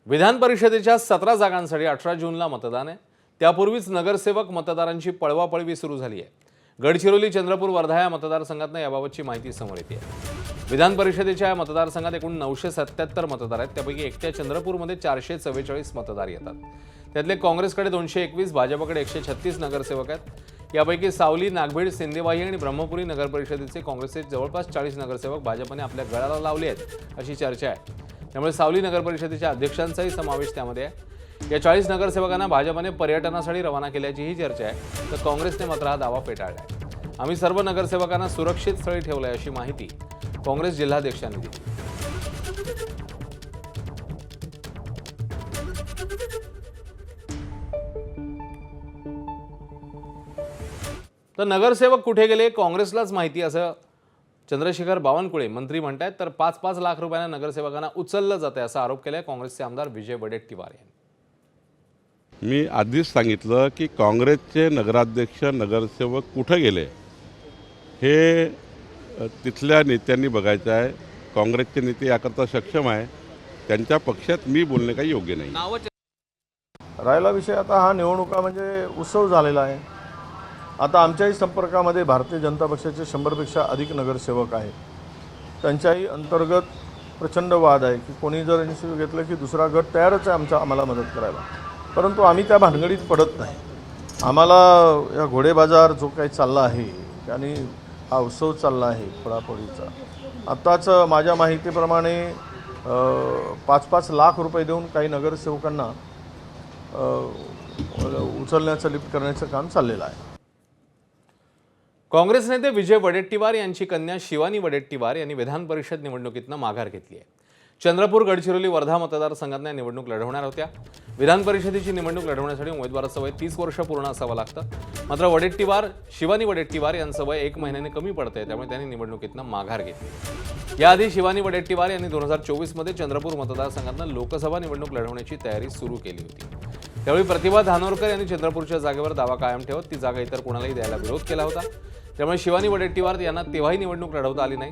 विधान परिषदेच्या 17 जागांसाठी 18 जूनला मतदान आहे। त्यापूर्वीच नगरसेवक मतदारांची पळवापळवी सुरू झाली आहे। गडचिरोली, चंद्रपूर, वर्धा या मतदारसंघातून याबाबतची माहिती समोर येते आहे। विधान परिषदेच्या या मतदारसंघात एकूण 977 मतदार आहेत। त्यापैकी एकट्या चंद्रपूरमध्ये 444 मतदार येतात। त्यातले काँग्रेसकडे 221, भाजपकडे 136 नगरसेवक आहेत। यापैकी सावली, नागभीड, सिंदेवाही आणि ब्रह्मपुरी नगर परिषदेचे काँग्रेसचे जवळपास 40 नगरसेवक भाजपने आपल्या गळाला लावले आहेत अशी चर्चा आहे। त्यामुळे सावली नगर परिषदेच्या अध्यक्षांचाही समावेश त्यामध्ये आहे। या 40 नगरसेवकांना भाजपने पर्यटनासाठी रवाना केल्याचीही चर्चा आहे, तर काँग्रेसने मात्र हा दावा फेटाळला आहे। आम्ही सर्व नगरसेवकांना सुरक्षित स्थळी ठेवलंय अशी माहिती काँग्रेस जिल्हाध्यक्षांनी दिली। तर नगरसेवक कुठे गेले काँग्रेसलाच माहिती असं चंद्रशेखर बावनकुळे मंत्री म्हणतात। तर 5-5 लाख रुपयांना नगरसेवकांना उचललं जाते असा आरोप केलाय काँग्रेसचे आमदार विजय वडेट्टीवार यांनी। मी आधीच सांगितलं की काँग्रेसचे नगराध्यक्ष नगरसेवक कुठे गेले हे तिथल्या नेत्यांनी बघायचं आहे। काँग्रेसचे नेते याकरता सक्षम आहे, त्यांच्या पक्षात मी बोलणे काही योग्य नाही। राहिला विषय आता हा निवडणुका म्हणजे उत्सव झालेला आहे। आता आमच्याही संपर्कामध्ये भारतीय जनता पक्षाचे 100पेक्षा अधिक नगरसेवक आहेत। त्यांच्याही अंतर्गत प्रचंड वाद आहे की कोणी जर इनिशिएटिव्ह घेतलं की दुसरा गट तयारच आहे आम्हाला मदत करायला, परंतु आम्ही त्या भानगडीत पडत नाही। आम्हाला या घोडेबाजार जो काही चालला आहे आणि हा उत्सव चालला आहे पळापळीचा, आत्ताच माझ्या माहितीप्रमाणे 5-5 लाख रुपये देऊन काही नगरसेवकांना उचलण्याचं लिफ्ट करण्याचं काम चाललेलं आहे। काँग्रेस नेते विजय वडेट्टीवार यांची कन्या शिवानी वडेट्टीवार यांनी विधान परिषद निवडणुकीतनं माघार घेतली आहे। चंद्रपूर, गडचिरोली, वर्धा मतदारसंघात निवडणूक लढवणार होत्या। विधान परिषदेची निवडणूक लढवण्यासाठी उमेदवाराचं वय 30 वर्ष पूर्ण असावं लागतं। मात्र शिवानी वडेट्टीवार यांचं वय 1 महिन्याने कमी पडतंय, त्यामुळे त्यांनी निवडणुकीतनं माघार घेतली। याआधी शिवानी वडेट्टीवार यांनी 2024 चंद्रपूर मतदारसंघातनं लोकसभा निवडणूक लढवण्याची तयारी सुरू केली होती। त्यावेळी प्रतिभा धानोरकर यांनी चंद्रपूरच्या जागेवर दावा कायम ठेवत ती जागा इतर कोणालाही द्यायला विरोध केला होता। त्यामुळे शिवानी वडेट्टीवार यांना तेव्हाही निवडणूक लढवता आली नाही।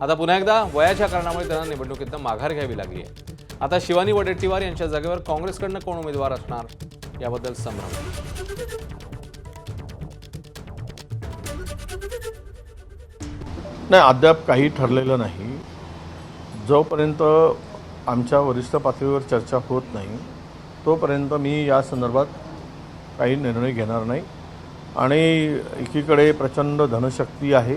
आता पुन्हा एकदा वयाच्या कारणामुळे त्यांना निवडणुकीतनं माघार घ्यावी लागली आहे। आता शिवानी वडेट्टीवार यांच्या जागेवर काँग्रेसकडनं कोण उमेदवार असणार याबद्दल संभ्रम। नाही, अद्याप काही ठरलेलं नाही। जोपर्यंत आमच्या वरिष्ठ पातळीवर चर्चा होत नाही तोपर्यंत मी या संदर्भात काही निर्णय घेणार नाही। आणि एकीकडे प्रचंड धनशक्ती आहे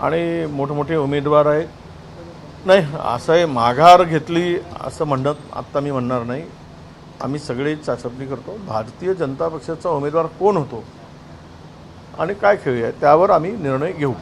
आणि मोठमोठे उमेदवार आहेत। नाही, असं आहे माघार घेतली असं म्हणत आत्ता मी म्हणणार नाही। आम्ही सगळे चाचपणी करतो, भारतीय जनता पक्षाचा उमेदवार कोण होतो आणि काय खेळूया त्यावर आम्ही निर्णय घेऊ।